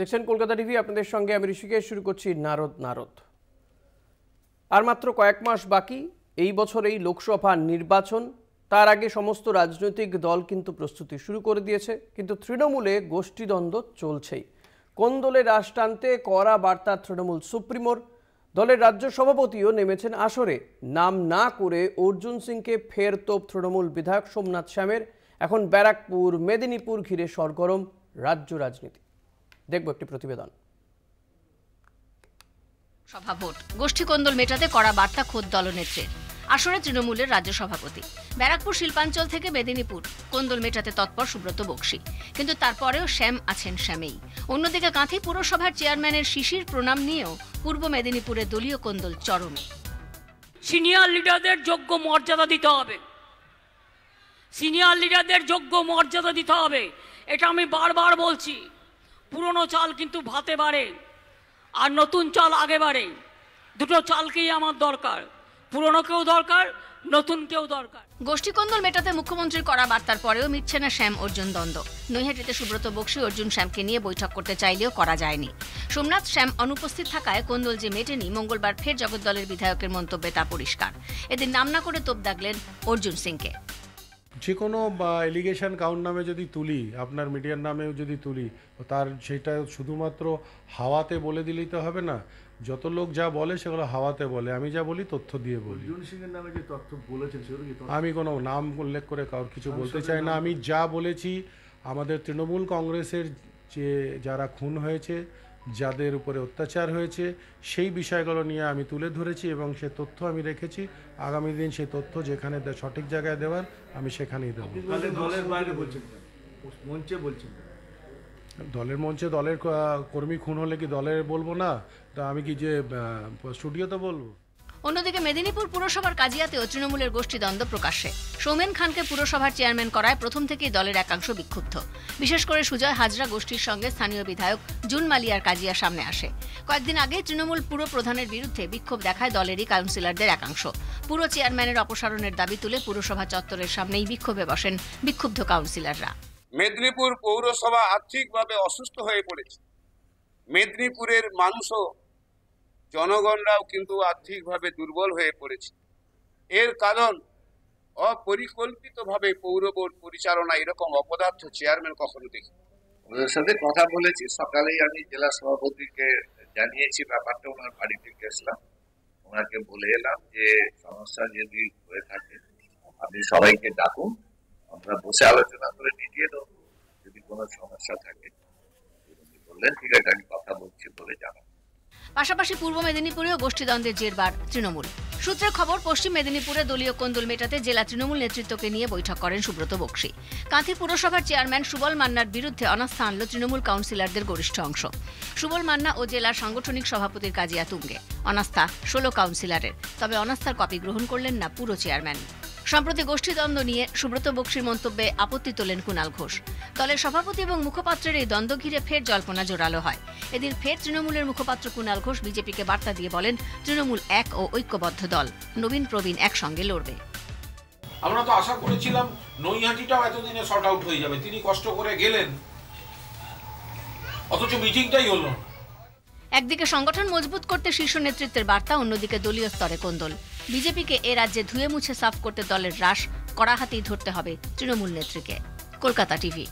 দেখছেন কলকাতা টিভি, আপনাদের সঙ্গে আমি ঋষিকেশ। শুরু করছি নারদ। আর মাত্র কয়েক মাস বাকি এই বছর এই লোকসভা নির্বাচন। তার আগে সমস্ত রাজনৈতিক দল কিন্তু প্রস্তুতি শুরু করে দিয়েছে, কিন্তু তৃণমূলে গোষ্ঠীদ্বন্দ্ব চলছেই। কোন দলে রাশ টানতে কড়া বার্তা তৃণমূল সুপ্রিমোর। দলের রাজ্য সভাপতিও নেমেছেন আসরে। নাম না করে অর্জুন সিংকে ফের তোপ তৃণমূল বিধায়ক সোমনাথ শ্যামের। এখন ব্যারাকপুর, মেদিনীপুর ঘিরে সরগরম রাজ্য রাজনীতি। দেখব একটি প্রতিবেদন। সভা ভোট, গোষ্ঠী কোন্দল মেটাতে কড়া বার্তা খোদ দলনেত্রীর। আসরে তৃণমূলের রাজ্য সভাপতি। ব্যারাকপুর শিল্পাঞ্চল থেকে মেদিনীপুর, কোন্দল মেটাতে তৎপর সুব্রত বক্সী। কিন্তু তারপরেও শ্যাম আছেন শ্যামেই। অন্যদিকে কাঁথি পুরসভার চেয়ারম্যানের শিশির প্রণাম নিয়েও পূর্ব মেদিনীপুরে দলীয় কোন্দল চরমে। সিনিয়র লিডারদের যোগ্য মর্যাদা দিতে হবে, সিনিয়র লিডারদের যোগ্য মর্যাদা দিতে হবে। এটা আমি বারবার বলছি। পুরনো চাল কিন্তু ভাতে বাড়ে, আর নতুন চাল আগে বাড়ে। দুটো চালকেই আমার দরকার, পুরনোকেও দরকার, নতুনকেও দরকার। গোষ্ঠী কোন্দল মেটাতে মুখ্যমন্ত্রীর কড়া বার্তার পরেও মিটছে না শ্যাম অর্জুন দ্বন্দ্ব। নৈহাটিতে সুব্রত বক্সী অর্জুন শ্যামকে নিয়ে বৈঠক করতে চাইলেও করা যায়নি। সোমনাথ শ্যাম অনুপস্থিত থাকায় কোন্দল যে মেটেনি, মঙ্গলবার ফের জগদ্দলের বিধায়কের মন্তব্যে তা পরিষ্কার। এদিন নাম না করে তোপ দাগলেন অর্জুন সিংকে। যে কোনো এলিগেশন কাউন্ট নামে যদি তুলি, আপনার মিডিয়ার নামেও যদি তুলি, তার সেটা শুধুমাত্র হাওয়াতে বলে দিলেই তো হবে না। যত লোক যা বলে সেগুলো হাওয়াতে বলে, আমি যা বলি তথ্য দিয়ে বলি। অর্জুন সিং এর নামে যে তথ্য বলেছেন সেগুলো কি? আমি কোনো নাম উল্লেখ করে কারোর কিছু বলতে চাই না। আমি যা বলেছি, আমাদের তৃণমূল কংগ্রেসের যে যারা খুন হয়েছে, যাদের উপরে অত্যাচার হয়েছে, সেই বিষয়গুলো নিয়ে আমি তুলে ধরেছি এবং সে তথ্য আমি রেখেছি। আগামী দিন সেই তথ্য যেখানে সঠিক জায়গায় দেওয়ার আমি সেখানেই দেবো। দলের বাইরে বলছেন, মঞ্চে বলছেন। দলের মঞ্চে দলের কর্মী খুন হলে কি দলের বলবো না? তা আমি কি যে স্টুডিওতে বলবো? অন্যদিকে মেদিনীপুর পুরসভার কাজিয়াতেও তৃণমূলের গোষ্ঠীদ্বন্দ্ব প্রকাশ্যে। সৌমেন খানকে পুরসভার চেয়ারম্যান করায় প্রথম থেকেই দলের একাংশ বিক্ষুব্ধ। বিশেষ করে সুজয় হাজরা গোষ্ঠীর সঙ্গে স্থানীয় বিধায়ক জুন মালিয়ার কাজিয়া সামনে আসে। কয়েকদিন আগে তৃণমূল পুর প্রধানের বিরুদ্ধে বিক্ষোভ দেখায় দলেরই কাউন্সিলরদের একাংশ। পুরো চেয়ারম্যানের অপসারণের দাবি তুলে পুরসভা চত্বরের সামনেই বিক্ষোভে বসেন বিক্ষুব্ধ কাউন্সিলররা। মেদিনীপুর পৌরসভা আর্থিকভাবে অসুস্থ হয়ে পড়েছে। মেদিনীপুরের মানুষও, জনগণরাও কিন্তু আর্থিকভাবে দুর্বল হয়ে পড়েছে। এর কারণ অপরিকল্পিতভাবে পৌর বোর্ড পরিচালনা এরকম অপদার্থ চেয়ারম্যান কখনো দেখি। ওদের সাথে কথা বলেছি, সকালেই আমি জেলা সভাপতিকে জানিয়েছি ব্যাপারটা। ওনার বাড়িতে গেছিলাম, ওনাকে বলে এলাম যে সমস্যা যদি হয়ে থাকে আপনি সবাইকে ডাকুন, আমরা বসে আলোচনা করে মিটিয়ে দেবো যদি কোনো সমস্যা থাকে। বললেন ঠিক আছে, আমি কথা বলছি বলে জানাবো। পাশাপাশি পূর্ব মেদিনীপুরেও গোষ্ঠীদ্বন্দ্বের জেরবার তৃণমূল সূত্রের খবর। পশ্চিম মেদিনীপুরে দলীয় কোন্দল মেটাতে জেলা তৃণমূল নেতৃত্বকে নিয়ে বৈঠক করেন সুব্রত বক্সী। কাঁথি পুরসভার চেয়ারম্যান সুবল মান্নার বিরুদ্ধে অনাস্থা আনল তৃণমূল কাউন্সিলরদের গরিষ্ঠ অংশ। সুবল মান্না ও জেলার সাংগঠনিক সভাপতির কাজিয়া তুঙ্গে। অনাস্থা 16 কাউন্সিলরের, তবে অনাস্থার কপি গ্রহণ করলেন না পুরো চেয়ারম্যান। সম্প্রতি গোষ্ঠীদ্বন্দ্ব নিয়ে সুব্রত বক্সীর মন্তব্যে আপত্তি তোলেন কুণাল ঘোষ। দলের সভাপতি এবং মুখপাত্রের এই দ্বন্দ্ব ঘিরে ফের জল্পনা জোরালো হয়। এদিন ফের তৃণমূলের মুখপাত্র কুণাল ঘোষ বিজেপিকে বার্তা দিয়ে বলেন, তৃণমূল এক ও ঐক্যবদ্ধ দল, নবীন প্রবীণ একসঙ্গে লড়বে। আমরা তো আশা করেছিলাম নৈহাটিটাও এতদিনে শর্ট আউট হয়ে যাবে, তিনি কষ্ট করে গেলেন, অথচ মিটিংটাই হলো। একদিকে সংগঠন মজবুত করতে শীর্ষ নেতৃত্বের বার্তা, অন্যদিকে দলীয় স্তরে কোন্দল। বিজেপিকে এ রাজ্যে ধুয়ে মুছে সাফ করতে দলের রাশ কড়া হাতেই ধরতে হবে তৃণমূল নেত্রীকে। কলকাতা টিভি।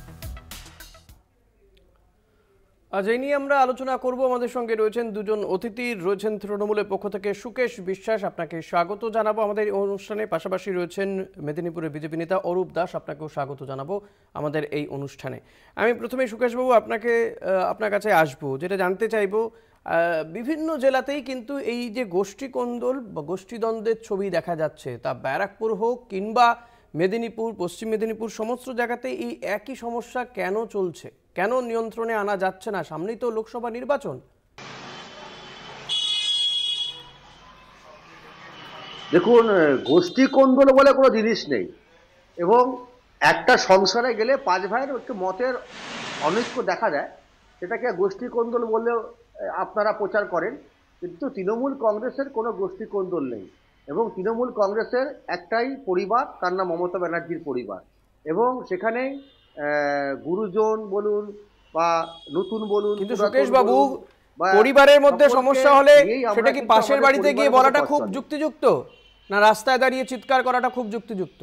আজ এই নিয়ে আমরা আলোচনা করব। আমাদের সঙ্গে রয়েছেন দুজন অতিথি। রয়েছেন তৃণমূলের পক্ষ থেকে সুকেশ বিশ্বাস, আপনাকে স্বাগত জানাবো আমাদের এই অনুষ্ঠানে। পাশাপাশি রয়েছেন মেদিনীপুরের বিজেপি নেতা অরূপ দাস, আপনাকেও স্বাগত জানাবো আমাদের এই অনুষ্ঠানে। আমি প্রথমে সুকেশবাবু আপনার কাছে আসবো, যেটা জানতে চাইবো, বিভিন্ন জেলাতেই কিন্তু এই যে গোষ্ঠী কোন্দল বা গোষ্ঠীদ্বন্দ্বের ছবি দেখা যাচ্ছে, তা ব্যারাকপুর হোক কিংবা মেদিনীপুর, পশ্চিম মেদিনীপুর, সমস্ত জায়গাতেই এই একই সমস্যা কেন চলছে? কেন নিয়ন্ত্রণে আনা যাচ্ছে না? সামনেই তো লোকসভা নির্বাচন। দেখুন, গোষ্ঠী কোন্দল বলে কোনো জিনিস নেই, এবং একটা সংসারে গেলে 5 ভাইয়ের একটু মতের অনৈক্য দেখা যায়, সেটাকে গোষ্ঠী কোন্দল বললেও আপনারা প্রচার করেন। কিন্তু তৃণমূল কংগ্রেসের কোনো গোষ্ঠী কোন্দল নেই, এবং তৃণমূল কংগ্রেসের একটাই পরিবার, তার নাম মমতা ব্যানার্জির পরিবার। এবং সেখানে গুরুজন বলুন, বা নতুন বলুন, কিন্তু পুরাতন সুকেশ বাবু, বলুন, বা পরিবারের মধ্যে সকলকে সমস্যা হলে নিয়েই আমরা সেটা কি কিন্তু পাশের আমাদের বাড়িতে গিয়ে পরিবারের বলাটা মধ্যে খুব পথ চলে। যুক্তিযুক্ত, না রাস্তায় দাঁড়িয়ে চিৎকার করাটা খুব যুক্তিযুক্ত?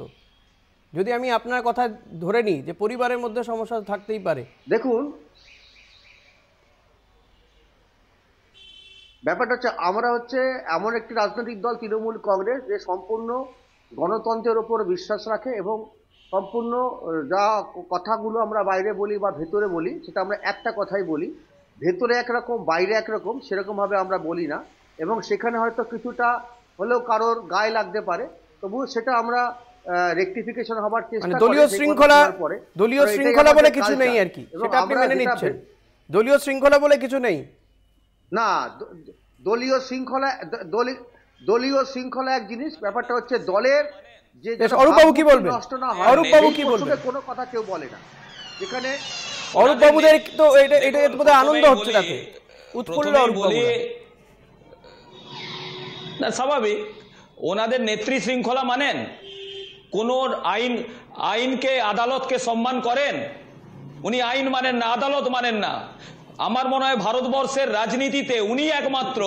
যদি আমি আপনার কথা ধরে নিই যে পরিবারের মধ্যে সমস্যা থাকতেই পারে। দেখুন, ব্যাপারটা হচ্ছে আমরা হচ্ছে এমন একটি রাজনৈতিক দল তৃণমূল কংগ্রেস যে সম্পূর্ণ গণতন্ত্রের ওপর বিশ্বাস রাখে এবং সম্পূর্ণ যা কথাগুলো আমরা বাইরে বলি বা ভেতরে বলি সেটা আমরা একটা কথাই বলি, ভেতরে একরকম বাইরে একরকম, সেরকমভাবে আমরা বলি না। এবং সেখানে হয়তো কিছুটা হলেও কারোর গায়ে লাগতে পারে, তবু সেটা আমরা রেকটিফিকেশন হবার চেষ্টা মানে করি। দলীয় শৃঙ্খলা, দলীয় এটাই শৃঙ্খলা আমাদের বলে কিছু culture। নেই আর কি, এবং সেটা আপনি আমরা মেনে যেটা নিচ্ছেন? দলীয় শৃঙ্খলা বলে কিছু নেই না, দলীয় শৃঙ্খলা, দলীয় শৃঙ্খলা এক জিনিস, ব্যাপারটা হচ্ছে দলের যে অরূপবাবু কি বলবেন? নষ্ট না হয়, অরূপবাবু কি এই বলবেন? প্রসঙ্গে কোনো কথা কেউ বলে না। যেখানে অরূপবাবুদের তো এটা বোধহয় আনন্দ হচ্ছে, তাতে উৎফুল্ল অরূপবাবু। না, স্বাভাবিক, ওনাদের নেত্রী শৃঙ্খলা মানেন, কোন আইনকে আদালতকে সম্মান করেন? উনি আইন মানেন না, আদালত মানেন না। আমার মনে হয় ভারতবর্ষের রাজনীতিতে উনি একমাত্র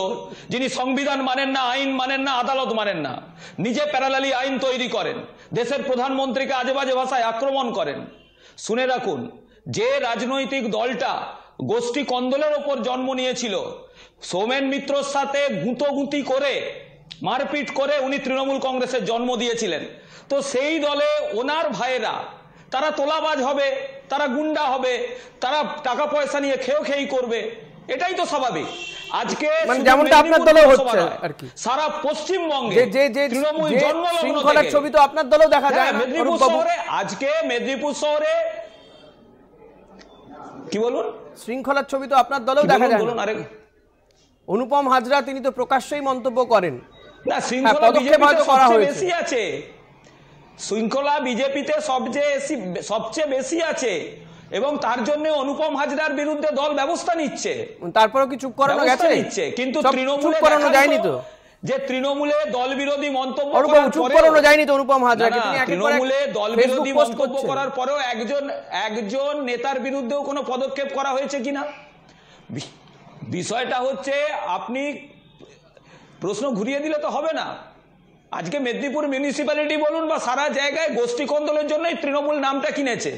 যিনি সংবিধান মানেন না, আইন মানেন না, আদালত মানেন না, নিজে প্যারালালি আইন তৈরি করেন, দেশের প্রধানমন্ত্রীকে আজে বাজে ভাষায় আক্রমণ করেন। শুনে রাখুন, যে রাজনৈতিক দলটা গোষ্ঠী কন্দলের ওপর জন্ম নিয়েছিল, সৌমেন মিত্রর সাথে গুঁতোগুঁতি করে মারপিট করে উনি তৃণমূল কংগ্রেসের জন্ম দিয়েছিলেন। তো সেই দলে ওনার ভাইয়েরা তারা তোলাবাজ হবে, তারা গুন্ডা হবে, তারা টাকা পয়সা নিয়ে খেয়েই করবে, এটাই তো স্বাভাবিক। আজকে যেমনটা আপনার দলেও হচ্ছে আর কি, সারা পশ্চিমবঙ্গে যে তৃণমূল শৃঙ্খলার ছবি তো আপনার দলেও দেখা যায়। মেদিনীপুর শহরে, আজকে মেদিনীপুর শহরে কি বলুন, শৃঙ্খলার ছবি তো আপনার দলেও দেখা যায়। অনুপম হাজরা তিনি তো প্রকাশ্যেই মন্তব্য করেন, না শৃঙ্খলা বিজেপিতে সবচেয়ে বেশি আছে, শৃঙ্খলা বিজেপিতে সবচেয়ে বেশি আছে, এবং তার জন্য অনুপম হাজরার বিরুদ্ধে দল ব্যবস্থা নিচ্ছে। তারপরেও কি চুপ করানো গেছে? কিন্তু চুপ করানো যায়নি তো, যে তৃণমূলে দল বিরোধী মন্তব্য চুপ করানো যায়নি তো অনুপম হাজরাকে। তৃণমূলে দল বিরোধী মন্তব্য করার পরেও একজন নেতার বিরুদ্ধেও কোনো পদক্ষেপ করা হয়েছে কিনা? বিষয়টা হচ্ছে, আপনি প্রশ্ন ঘুরিয়ে দিলে তো হবে না। আজকে মেদিনীপুর মিউনিসিপ্যালিটি বলুন বা সারা জায়গায় গোষ্ঠী কন্দলের জন্যই তৃণমূল নামটা কিনেছে।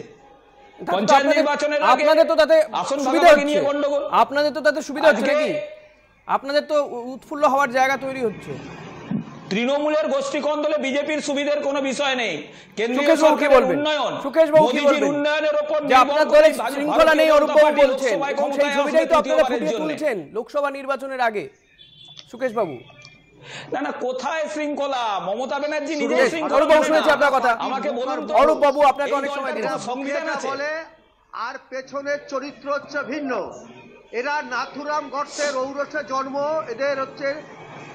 পঞ্চায়েত নির্বাচনের আগে আপনাদের তো তাতে আসন সুবিধা ভাগাভাগি নিয়ে গন্ডগোল, আপনাদের তো তাতে সুবিধা হচ্ছে নাকি? আপনাদের তো উৎফুল্ল হওয়ার জায়গা তৈরি হচ্ছে। তৃণমূলের গোষ্ঠী কন্দলে বিজেপির সুবিধার কোনো বিষয় নেই। কেন্দ্রীয় সরকারের উন্নয়ন, মোদিজির উন্নয়নের উপর আপনার দলে শৃঙ্খলা নেই অরূপবাবু বলছেন, সেই ছবিটাই তো আপনারা ফুটিয়ে তুলছেন লোকসভা নির্বাচনের আগে। সুকেশ বাবু, না কোথায় শৃঙ্খলা? মমতা ব্যানার্জি নিজে শৃঙ্খলা। অরূপবাবু শুনেছি আপনার কথা, আমাকে বলুন তো। অরূপবাবু আপনাকে অনেক সময় দিলাম। সংবিধান আছে আর পেছনের চরিত্র হচ্ছে ভিন্ন। এরা নাথুরাম গডসের ঔরসে জন্ম, এদের হচ্ছে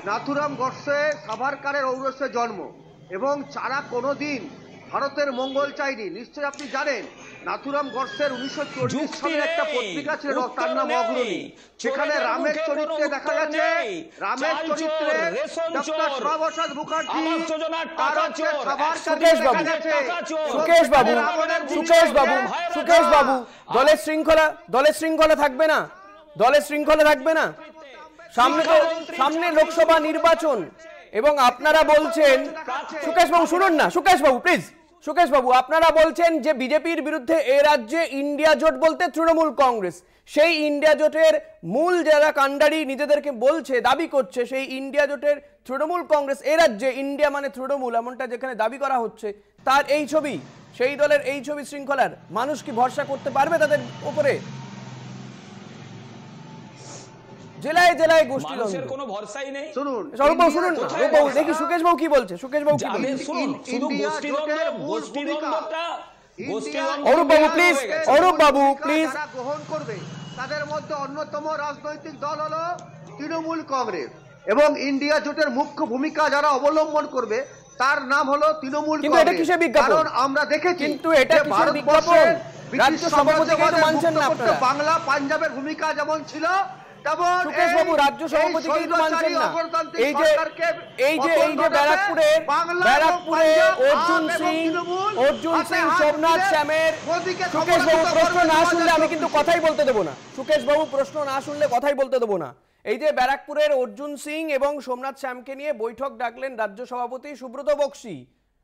নাথুরাম গডসে সাভারকারের ঔরসে জন্ম, এবং যারা কোনোদিন ভারতের মঙ্গল চাইনি। নিশ্চয়ই আপনি জানেন নাথুরাম গডসের 1940 সালের একটা পত্রিকা ছিল, তার নাম অগ্রণী। সেখানে রামের চরিত্রে দেখা গেছে, রামের চরিত্রে ডক্টর শ্যামাপ্রসাদ মুখার্জি, সুকেশ বাবু, দলের শৃঙ্খলা থাকবে না, দলের শৃঙ্খলা থাকবে না। সামনে লোকসভা নির্বাচন, এবং আপনারা বলছেন, সুকেশ বাবু শুনুন না, সুকেশ বাবু প্লিজ, সুকেশ বাবু আপনারা বলছেন যে বিজেপির বিরুদ্ধে এ রাজ্যে ইন্ডিয়া জোট বলতে তৃণমূল কংগ্রেস, সেই ইন্ডিয়া জোটের মূল যারা কাণ্ডারি নিজেদেরকে বলছে, দাবি করছে, সেই ইন্ডিয়া জোটের তৃণমূল কংগ্রেস এ রাজ্যে ইন্ডিয়া মানে তৃণমূল এমনটা যেখানে দাবি করা হচ্ছে, তার এই ছবি, সেই দলের এই ছবি শৃঙ্খলার, মানুষ কি ভরসা করতে পারবে তাদের উপরে? জেলায় জেলায় গোষ্ঠী মানুষের কোনো ভরসাই নেই। শুনুন শুনুন না, দেখি সুকেশ বাবু কি বলছে, সুকেশ বাবু কি বলছে শুনুন। শুধু অরূপবাবু প্লিজ, অরূপবাবু প্লিজ। যারা গ্রহণ করবে তাদের মধ্যে অন্যতম রাজনৈতিক দল হলো তৃণমূল কংগ্রেস, এবং ইন্ডিয়া জোটের মুখ্য ভূমিকা যারা অবলম্বন করবে তার নাম হলো তৃণমূল কিন্তু এটা কিসের বিজ্ঞাপন? কারণ আমরা দেখেছি, কিন্তু এটা কিসের বিজ্ঞাপন? রাজ্য সভাপতিকে তো মানছেন না আপনারা। বাংলা পাঞ্জাবের ভূমিকা যেমন ছিল, সুকেশ বাবু রাজ্য সভাপতিকেই তো মানছেন না। এই যে ব্যারাকপুরে অর্জুন সিং সোমনাথ শ্যামের, সুকেশ বাবু প্রশ্ন না শুনলে আমি কিন্তু কথাই বলতে দেবো না। সুকেশ বাবু প্রশ্ন না শুনলে কথাই বলতে দেবো না। এই যে ব্যারাকপুরের অর্জুন সিং এবং সোমনাথ শ্যামকে নিয়ে বৈঠক ডাকলেন রাজ্য সভাপতি সুব্রত বক্সি,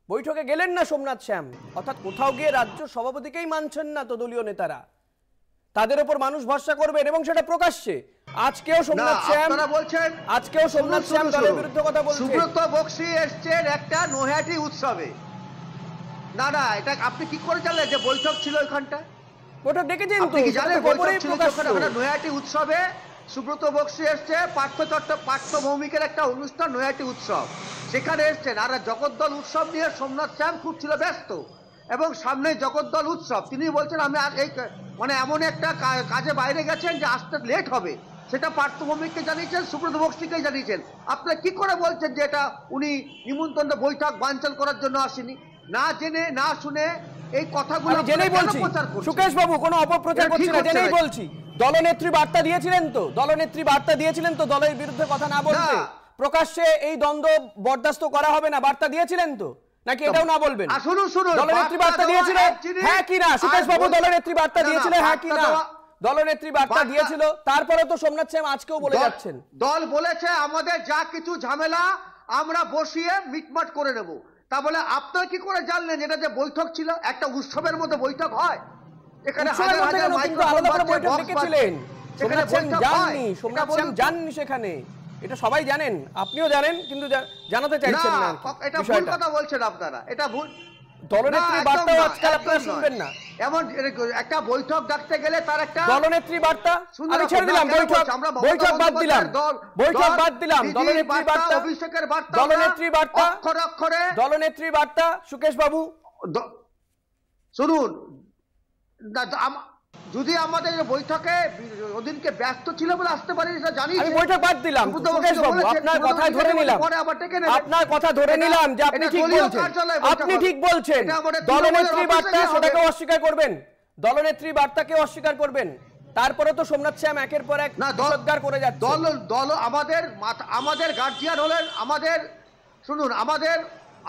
বৈঠকে গেলেন না সোমনাথ শ্যাম, অর্থাৎ কোথাও গিয়ে রাজ্য সভাপতিকেই মানছেন না তো দলীয় নেতারা, তাদের উপর মানুষ ভরসা করবেন এবং সেটা প্রকাশ্যে। আজকেও সোমনাথ শ্যাম দলের বিরুদ্ধে কথা বলছেন। সুব্রত বক্সি এসছেন একটা নৈহাটি উৎসবে। না এটা আপনি কি করে জানলেন যে বৈঠক ছিল ওইখানটা? বৈঠক ডেকেছেন তো, নৈহাটি উৎসবে সুব্রত বক্সি এসছে, পার্থ ভৌমিকের একটা অনুষ্ঠান নৈহাটি উৎসব, সেখানে এসছেন। আর জগদ্দল উৎসব নিয়ে সোমনাথ শ্যাম খুব ছিল ব্যস্ত, এবং সামনে জগদ্দল উৎসব, তিনি বলছেন আমি এই মানে এমন একটা কাজে বাইরে গেছেন যে আসতে লেট হবে, সেটা পার্থ ভৌমিককে জানিয়েছেন, সুব্রত বক্সিকে জানিয়েছেন। আপনারা কি করে বলছেন যে এটা উনি নিমন্ত্রণ বৈঠক বানচাল করার জন্য আসেনি? না জেনে না শুনে এই কথাগুলো জেনেই বলছি। সুকেশ বাবু কোনো অপপ্রচার করছি না, জেনেই বলছি। দলনেত্রী বার্তা দিয়েছিলেন তো, দলের বিরুদ্ধে কথা না বলতে, প্রকাশ্যে এই দ্বন্দ্ব বরদাস্ত করা হবে না বার্তা দিয়েছিলেন তো, নাকি এটাও না বলবেন? দলনেত্রী বার্তা দিয়েছিলেন, হ্যাঁ কি না? সুকেশ বাবু দলনেত্রী বার্তা দিয়েছিলেন, হ্যাঁ কি না? দলনেত্রী বার্তা দিয়েছিল, তারপরে তো সোমনাথ শ্যাম আজকেও বলে যাচ্ছেন দল বলেছে আমাদের যা কিছু ঝামেলা আমরা বসিয়ে মিটমাট করে নেব। তা বলে আপনারা কি করে জানলেন এটা যে বৈঠক ছিল? একটা উৎসবের মধ্যে বৈঠক হয়? এখানে জাননি সেখানে, এটা সবাই জানেন, আপনিও জানেন, কিন্তু জানাতে চাইছেন না। এটা ভুল কথা বলছেন আপনারা, এটা ভুল। দলনেত্রী বার্তাও আজকাল আপনারা শুনবেন না। এমন একটা বৈঠক ডাকতে গেলে তার একটা দলনেত্রী বার্তা আমি ছেড়ে দিলাম, বৈঠক বাদ দিলাম, অভিষেকের বার্তা, দলনেত্রী বার্তা সুকেশ বাবু শুনুন, যদি আমাদের বৈঠকে ওদিনকে ব্যস্ত ছিল বলে আসতে পারি সেটা জানি। আমি বৈঠক বাদ দিলাম সুকেশ বাবু, আপনার কথা ধরে নিলাম, যে আপনি ঠিক বলছেন, দলনেত্রী বার্তা সেটাকে অস্বীকার করবেন, দলনেত্রী বার্তাকে অস্বীকার করবেন, তারপরে তো সোমনাথ শ্যাম একের পর এক উদ্ধার করে যাচ্ছে। দল আমাদের গার্জিয়ান হলেন, শুনুন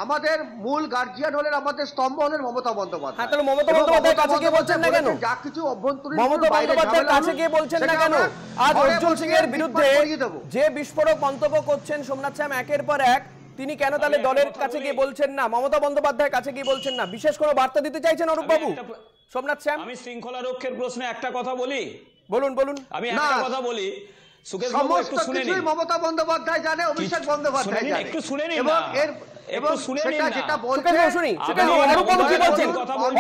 আমাদের মূল গার্জিয়ান হলেন, আমাদের স্তম্ভ হলেন মমতা বন্দ্যোপাধ্যায়। হ্যাঁ, তাহলে মমতা বন্দ্যোপাধ্যায়ের কাছে গিয়ে বলছেন না কেন? যা কিছু অভ্যন্তরীণ মমতা বন্দ্যোপাধ্যায়ের কাছে গিয়ে বলছেন না কেন? আজ অর্জুন সিং এর বিরুদ্ধে যে বিস্ফোরক মন্তব্য করছেন সোমনাথ শ্যাম একের পর এক, তিনি কেন তাহলে দলের কাছে গিয়ে বলছেন না, মমতা বন্দ্যোপাধ্যায়ের কাছে গিয়ে বলছেন না? বিশেষ কোনো বার্তা দিতে চাইছেন অরূপ বাবু সোমনাথ শ্যাম? আমি শৃঙ্খলা রক্ষের প্রশ্নে একটা কথা বলি। বলুন। আমি একটা কথা বলি, সুকেশ বাবু একটু শুনে নিন। মমতা বন্দ্যোপাধ্যায় জানে, অভিষেক বন্দ্যোপাধ্যায় জানে, একটু শুনে নিন এবং একটু শুনে নিন না। যেটা বলছেন শুনি, সুকেশ বাবু অরূপ বাবু কি বলছেন?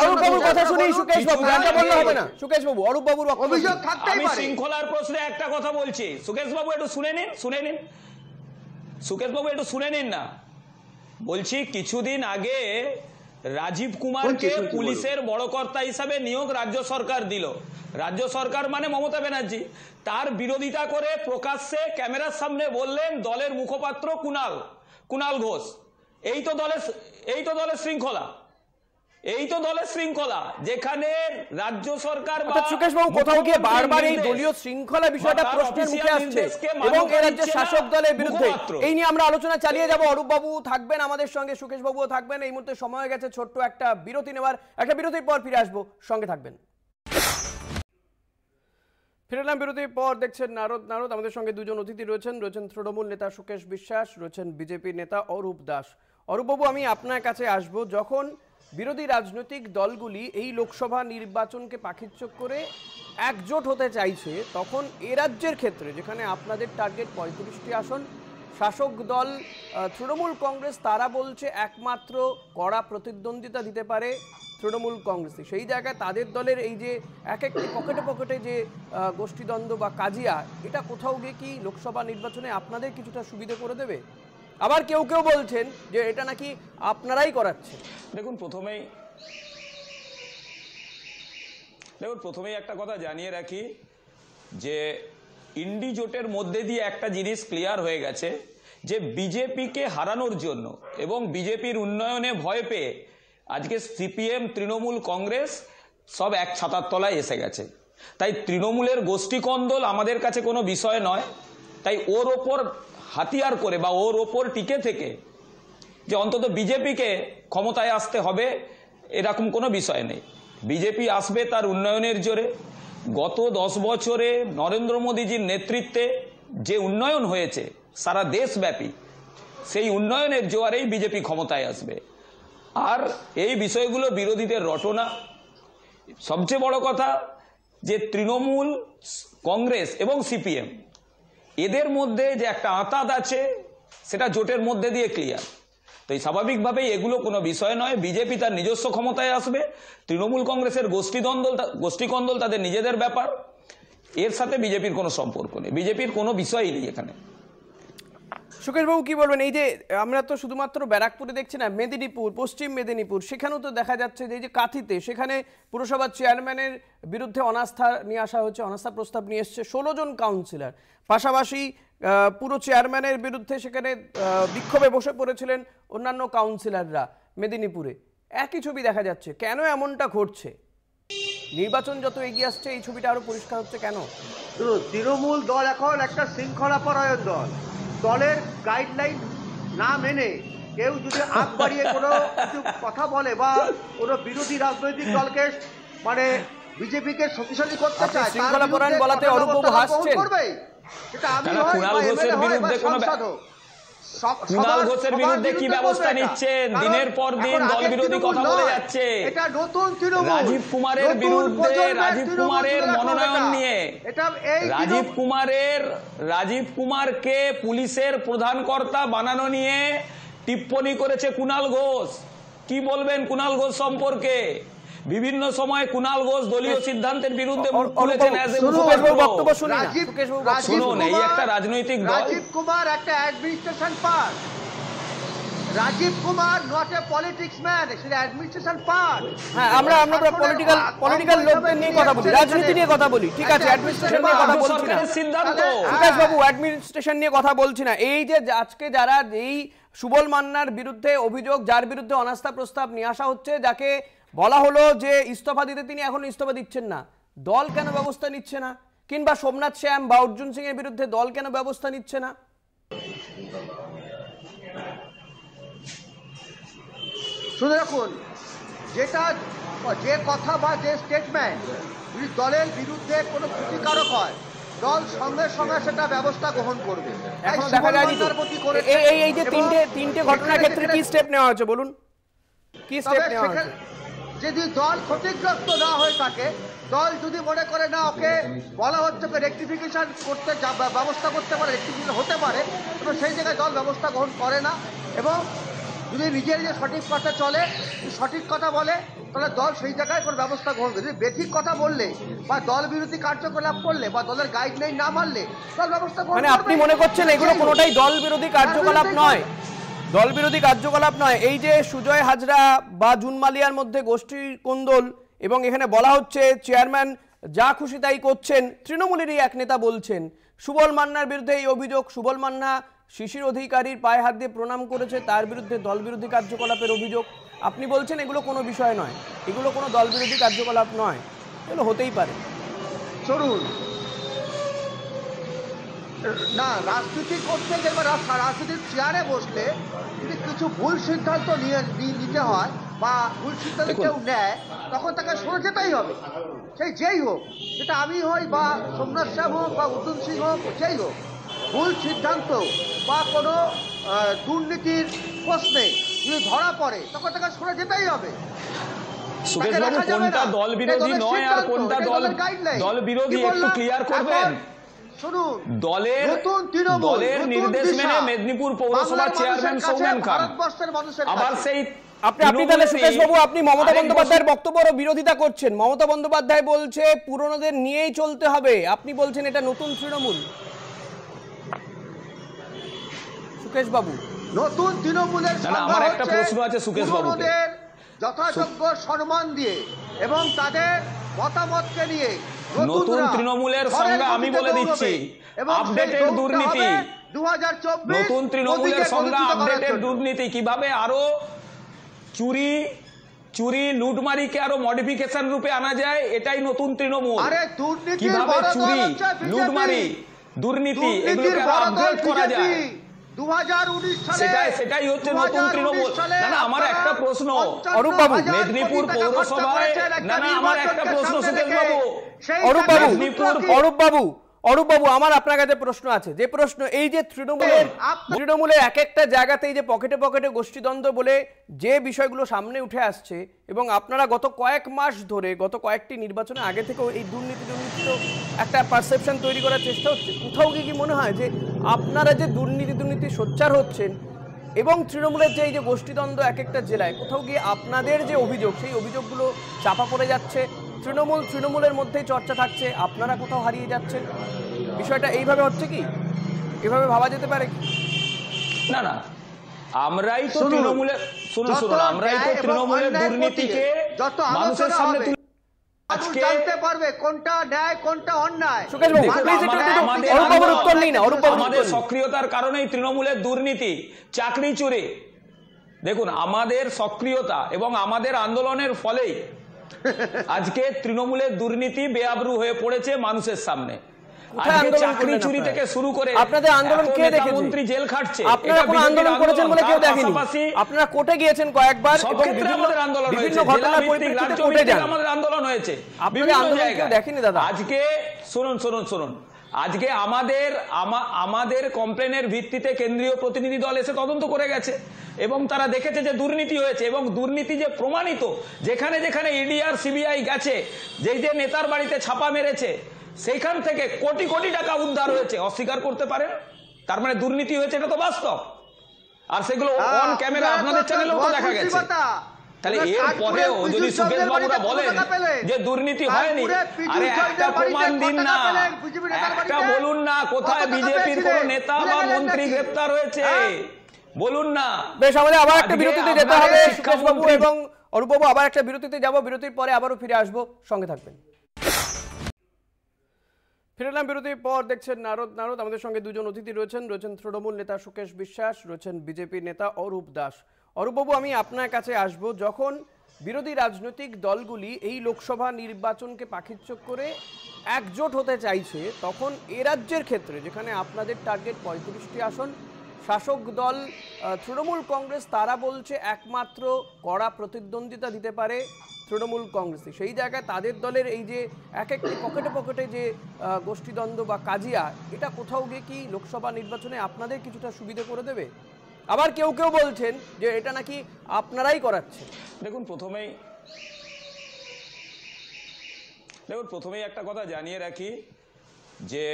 অরূপ বাবুর কথা শুনি সুকেশ বাবু, এটা বললে হবে না। সুকেশ বাবু অরূপ বাবুর অভিযোগ থাকতেই পারে। আমি শৃঙ্খলার প্রশ্নে একটা কথা বলছি, সুকেশ বাবু একটু শুনে নিন। সুকেশ বাবু একটু শুনে নিন না। বলছি কিছুদিন আগে রাজীব কুমারকে পুলিশের বড় কর্তা হিসাবে নিয়োগ রাজ্য সরকার দিল। রাজ্য সরকার মানে মমতা ব্যানার্জি। তার বিরোধিতা করে প্রকাশ্যে ক্যামেরার সামনে বললেন দলের মুখপাত্র কুণাল ঘোষ। এই তো দলের শৃঙ্খলা, যেখানে রাজ্য সরকার সুকেশ বাবু কোথাও গিয়ে বারবার এই দলীয় শৃঙ্খলা বিষয়টা প্রশ্নের মুখে আসছে এবং এই রাজ্যের শাসক দলের বিরুদ্ধে। এই নিয়ে আমরা আলোচনা চালিয়ে যাব। অরূপ বাবু থাকবেন আমাদের সঙ্গে, সুকেশ বাবুও থাকবেন। এই মুহূর্তে সময় হয়ে গেছে ছোট্ট একটা বিরতি নেওয়ার, একটা বিরতির পর ফিরে আসবো, সঙ্গে থাকবেন। ফিরলাম বিরতির পর। দেখছেন নারদ। আমাদের সঙ্গে দুজন অতিথি রয়েছেন তৃণমূল নেতা সুকেশ বিশ্বাস, রয়েছেন বিজেপি নেতা অরূপ দাস। অরূপবাবু আমি আপনার কাছে আসব, যখন বিরোধী রাজনৈতিক দলগুলি এই লোকসভা নির্বাচনকে পাখিচ্ছক করে একজোট হতে চাইছে, তখন এ রাজ্যের ক্ষেত্রে যেখানে আপনাদের টার্গেট 35টি আসন, শাসক দল তৃণমূল কংগ্রেস তারা বলছে একমাত্র কড়া প্রতিদ্বন্দ্বিতা দিতে পারে তৃণমূল কংগ্রেস। সেই জায়গায় তাদের দলের এই যে এক একটি পকেটে যে গোষ্ঠীদ্বন্দ্ব বা কাজিয়া, এটা কোথাও গিয়ে কি লোকসভা নির্বাচনে আপনাদের কিছুটা সুবিধা করে দেবে? আবার কেউ বলছেন যে এটা নাকি আপনারাই করাচ্ছেন। দেখুন প্রথমেই একটা কথা জানিয়ে রাখি যে ইন্ডি জোটের মধ্যে দিয়ে একটা জিনিস ক্লিয়ার হয়ে গেছে যে বিজেপিকে হারানোর জন্য এবং বিজেপির উন্নয়নে ভয় পেয়ে আজকে সিপিএম তৃণমূল কংগ্রেস সব এক ছাতার তলায় এসে গেছে। তাই তৃণমূলের গোষ্ঠী কন্দল আমাদের কাছে কোনো বিষয় নয়। তাই ওর ওপর হাতিয়ার করে বা ওর ওপর টিকে থেকে যে অন্তত বিজেপিকে ক্ষমতায় আসতে হবে এরকম কোনো বিষয় নেই। বিজেপি আসবে তার উন্নয়নের জোরে। গত 10 বছরে নরেন্দ্র মোদীজির নেতৃত্বে যে উন্নয়ন হয়েছে সারা দেশব্যাপী, সেই উন্নয়নের জোয়ারেই বিজেপি ক্ষমতায় আসবে। আর এই বিষয়গুলো বিরোধীদের রটনা। সবচেয়ে বড় কথা যে তৃণমূল, কংগ্রেস এবং সিপিএম এদের মধ্যে যে একটা আঁতাত আছে সেটা জোটের মধ্যে দিয়ে ক্লিয়ার। তাই স্বাভাবিকভাবেই এগুলো কোনো বিষয় নয়। বিজেপি তার নিজস্ব ক্ষমতায় আসবে, তৃণমূল কংগ্রেসের গোষ্ঠীকন্দল তাদের নিজেদের ব্যাপার, এর সাথে বিজেপির কোনো সম্পর্ক নেই, বিজেপির কোনো বিষয়ই নেই এখানে। সুকেশবাবু কি বলবেন, এই যে আমরা তো শুধুমাত্র ব্যারাকপুরে দেখছি না, মেদিনীপুর, পশ্চিম মেদিনীপুর, সেখানেও তো দেখা যাচ্ছে যে এই যে কাঁথিতে, সেখানে পুরসভার চেয়ারম্যানের বিরুদ্ধে অনাস্থা নিয়ে আসা হচ্ছে, অনাস্থা প্রস্তাব নিয়ে এসছে 16 জন কাউন্সিলর। পাশাপাশি পুরো চেয়ারম্যানের বিরুদ্ধে সেখানে বিক্ষোভে বসে পড়েছিলেন অন্যান্য কাউন্সিলররা মেদিনীপুরে। একই ছবি দেখা যাচ্ছে। কেন এমনটা ঘটছে? নির্বাচন যত এগিয়ে আসছে এই ছবিটা আরো পরিষ্কার হচ্ছে কেন? তৃণমূল দল এখন একটা শৃঙ্খলাপরায়ণ দল। দলের গাইডলাইন না মেনে কেউ যদি আগ বাড়িয়ে কোনো কিছু কথা বলে বা কোনো বিরোধী রাজনৈতিক দলকে মানে বিজেপিকে শক্তিশালী করতে চায়, শৃঙ্খলাপরায়ণ বলাতে অরূপবাবু হাসছেন। সেটা আমি কুণাল ঘোষের বিরুদ্ধে কুণাল ঘোষের বিরুদ্ধে কি ব্যবস্থা নিচ্ছেন? দিনের পর দিন দল বিরোধী কথা বলে যাচ্ছে। এটা নতুন তৃণমূল। রাজীব কুমারের বিরুদ্ধে, রাজীব কুমারের মনোনয়ন নিয়ে রাজীব কুমারকে পুলিশের প্রধান কর্তা বানানো নিয়ে টিপ্পনি করেছে কুণাল ঘোষ। কি বলবেন কুণাল ঘোষ সম্পর্কে? বিভিন্ন সময় কুণাল ঘোষ দলীয় সিদ্ধান্তের বিরুদ্ধে মুখ খুলেছেন। শুনুন, এই একটা রাজনৈতিক দল। রাজীব কুমার একটা administration part. Rajeev Kumar not a politics man, সে অ্যাডমিনিস্ট্রেশন পার্ট। হ্যাঁ, আমরা পলিটিক্যাল লোকদের নিয়ে কথা বলি, রাজনীতি নিয়ে কথা বলি, ঠিক আছে, অ্যাডমিনিস্ট্রেশন নিয়ে কথা বলছি না। সিদ্ধান্ত সুকেশ বাবু, অ্যাডমিনিস্ট্রেশন নিয়ে কথা বলছি না। এই যে আজকে যারা এই সুবল মান্নার বিরুদ্ধে অভিযোগ, যার বিরুদ্ধে অনাস্থা প্রস্তাব নিয়ে আসা হচ্ছে, যাকে বলা হলো যে ইস্তফা দিতে, তিনি এখন ইস্তফা দিচ্ছেন না, দল কেন ব্যবস্থা নিচ্ছে না? কিংবা সোমনাথ শ্যাম বা অর্জুন সিং এর বিরুদ্ধে দল কেন ব্যবস্থা নিচ্ছে না? শুনে রাখুন, যে কথা বা যে স্টেটমেন্ট যদি দলের বিরুদ্ধে কোনো ক্ষতিকারক হয়, দল সঙ্গে সঙ্গে সেটা ব্যবস্থা গ্রহণ করবে। এখন দেখা যায়নি তো এই যে তিনটে ঘটনার ক্ষেত্রে কি স্টেপ নেওয়া হয়েছে বলুন, কি স্টেপ নেওয়া হয়েছে? যদি দল ক্ষতিগ্রস্ত না হয়ে থাকে, দল যদি মনে করে না ওকে বলা হচ্ছে রেকটিফিকেশন করতে ব্যবস্থা করতে পারে, রেকটিফিকেশন হতে পারে, তবে সেই জায়গায় দল ব্যবস্থা গ্রহণ করে না। এবং যদি নিজের যে সঠিক কথা চলে, সঠিক কথা বলে, তাহলে দল সেই জায়গায় কোনো ব্যবস্থা গ্রহণ করে। যদি বেঠিক কথা বললে বা দল বিরোধী কার্যকলাপ করলে বা দলের গাইডলাইন না মানলে দল ব্যবস্থা গ্রহণ করবে। মানে আপনি মনে করছেন এগুলো কোনোটাই দল বিরোধী কার্যকলাপ নয়? দল বিরোধী কার্যকলাপ নয়। এই যে সুজয় হাজরা বা জুন মালিয়ার মধ্যে গোষ্ঠী কোন্দল, এবং এখানে বলা হচ্ছে চেয়ারম্যান যা খুশি তাই করছেন, তৃণমূলেরই এক নেতা বলছেন। সুবল মান্নার বিরুদ্ধে এই অভিযোগ, সুবল মান্না শিশির অধিকারীর পায়ে হাত দিয়ে প্রণাম করেছে, তার বিরুদ্ধে দল বিরোধী কার্যকলাপের অভিযোগ। আপনি বলছেন এগুলো কোনো বিষয় নয়, এগুলো কোনো দল বিরোধী কার্যকলাপ নয়, এগুলো হতেই পারে। চলুন না, রাজনীতি করতে গেলে রাজনীতির চেয়ারে বসলে যদি কিছু ভুল সিদ্ধান্ত নিতে হয় বা ভুল সিদ্ধান্ত কেউ নেয়, তখন তাকে সরে যেতেই হবে। সেই যেই হোক, সেটা আমি হই বা সোমনাথ শ্যাম হোক বা অর্জুন সিং হোক, যেই হোক, ভুল সিদ্ধান্ত বা কোনো দুর্নীতির প্রশ্নে যদি ধরা পড়ে, তখন তাকে সরে যেতেই হবে। সুকেশবাবু, কোনটা দল বিরোধী নয় আর কোনটা দল বিরোধী একটু ক্লিয়ার করবেন? দলের নির্দেশ মেনে মেদিনীপুর পৌরসভার চেয়ারম্যান সৌমেন খান আবার সেই আপনি তাহলে সুকেশ বাবু, আপনি মমতা বন্দ্যোপাধ্যায়ের বক্তব্যের বিরোধিতা করছেন। মমতা বন্দ্যোপাধ্যায় বলছে পুরনোদের নিয়েই চলতে হবে, আপনি বলছেন এটা নতুন তৃণমূল। সুকেশ বাবু, নতুন তৃণমূলের আমার একটা প্রশ্ন আছে সুকেশ বাবুকে। যথাযোগ্য সম্মান দিয়ে এবং তাদের মতামতকে নিয়ে নতুন তৃণমূলের সংজ্ঞা আমি বলে দিচ্ছি, আপডেটেড দুর্নীতি। 2024 নতুন তৃণমূলের সংজ্ঞা আপডেটেড দুর্নীতি। কিভাবে আরো চুরি, চুরি লুটমারিকে আরো মডিফিকেশন রূপে আনা যায়, এটাই নতুন তৃণমূল। কিভাবে চুরি লুটমারি দুর্নীতি এগুলোকে আরো আপগ্রেড করা যায়, 2019 সালে সেটাই হচ্ছে নতুন তৃণমূল। না আমার একটা প্রশ্ন, অরূপবাবু, মেদিনীপুর পৌরসভায় আমার একটা প্রশ্ন সুকেশবাবু, অরূপবাবু আমার আপনার কাছে প্রশ্ন আছে। যে প্রশ্ন, এই যে তৃণমূলের এক একটা জায়গাতে এই যে পকেটে পকেটে গোষ্ঠীদ্বন্দ্ব বলে যে বিষয়গুলো সামনে উঠে আসছে, এবং আপনারা গত কয়েক মাস ধরে গত কয়েকটি নির্বাচনে আগে থেকেও এই দুর্নীতি একটা পারসেপশন তৈরি করার চেষ্টা হচ্ছে, কোথাও কি মনে হয় যে আপনারা যে দুর্নীতি সোচ্চার হচ্ছেন এবং তৃণমূলের যে এই যে গোষ্ঠীদ্বন্দ্ব এক একটা জেলায়, কোথাও গিয়ে আপনাদের যে অভিযোগ সেই অভিযোগগুলো চাপা পড়ে যাচ্ছে, তৃণমূলের মধ্যেই চর্চা থাকছে, আপনারা কোথাও হারিয়ে যাচ্ছেন? বিষয়টা এইভাবে হচ্ছে কি? এভাবে ভাবা যেতে পারে কি? না আমরাই তো তৃণমূলের আমরাই তো তৃণমূলের দুর্নীতিকে মানুষের সামনে তুলে আজকে জানতে পারবে কোনটা ন্যায় কোনটা অন্যায়। আমাদের সক্রিয়তার কারণেই তৃণমূলের দুর্নীতি, চাকরি চুরি, দেখুন আমাদের সক্রিয়তা এবং আমাদের আন্দোলনের ফলেই আজকে তৃণমূলের দুর্নীতি বেআবরু হয়ে পড়েছে মানুষের সামনে। আজকে চাকরি চুরি থেকে শুরু করে আপনাদের আন্দোলন কে দেখেছে? মন্ত্রী জেল খাটছে, আপনারা কোনো আন্দোলন করেছেন বলে কেউ দেখেনি। আপনারা কোর্টে গিয়েছেন কয়েকবার এবং আমাদের আন্দোলন হয়েছে, ঘটনার পরিপ্রেক্ষিতে কোর্টে যান, আমাদের আন্দোলন হয়েছে আপনাদের আন্দোলন কেউ দেখেনি দাদা। আজকে শুনুন আজকে আমাদের কমপ্লেনের ভিত্তিতে কেন্দ্রীয় প্রতিনিধি দল এসে তদন্ত করে গেছে এবং তারা দেখেছে যে দুর্নীতি হয়েছে এবং দুর্নীতি যে প্রমাণিত, যেখানে যেখানে ইডি আর সিবিআই গেছে, যেই যে নেতার বাড়িতে ছাপা মেরেছে সেইখান থেকে কোটি কোটি টাকা উদ্ধার হয়েছে, অস্বীকার করতে পারেন? তার মানে দুর্নীতি হয়েছে, এটা তো বাস্তব। আর সেগুলো অন ক্যামেরা আপনাদের চ্যানেলেও তো দেখা গেছে। তাহলে এর পরেও যদি সুকেশ বাবুরা বলেন যে দুর্নীতি হয়নি, আরে একটা প্রমাণ দিন না, একটা বলুন না কোথায় বিজেপির কোন নেতা বা মন্ত্রী গ্রেফতার হয়েছে, বলুন না। বেশ, আমাদের আবার একটা বিরতিতে যেতে হবে সুকেশ বাবু এবং অরূপবাবু, আবার একটা বিরতিতে যাব, বিরতির পরে আবারও ফিরে আসবো, সঙ্গে থাকবেন। ফিরলাম বিরতির পর। দেখছেন নারদ। আমাদের সঙ্গে দুজন অতিথি রয়েছেন তৃণমূল নেতা সুকেশ বিশ্বাস, রয়েছেন বিজেপি নেতা অরূপ দাস। অরূপবাবু, আমি আপনার কাছে আসব। যখন বিরোধী রাজনৈতিক দলগুলি এই লোকসভা নির্বাচনকে পাখিচোখ করে একজোট হতে চাইছে, তখন এ রাজ্যের ক্ষেত্রে যেখানে আপনাদের টার্গেট 35টি আসন, শাসক দল তৃণমূল কংগ্রেস তারা বলছে একমাত্র কড়া প্রতিদ্বন্দ্বিতা দিতে পারে তৃণমূল কংগ্রেসই। সেই জায়গায় তাদের দলের এই যে এক একটি পকেটে পকেটে যে গোষ্ঠীদ্বন্দ্ব বা কাজিয়া, এটা কোথাও গিয়ে কি লোকসভা নির্বাচনে আপনাদের কিছুটা সুবিধা করে দেবে? আবার কেউ বলছেন যে এটা নাকি আপনারাই করাচ্ছেন। দেখুন প্রথমেই একটা কথা জানিয়ে রাখি যে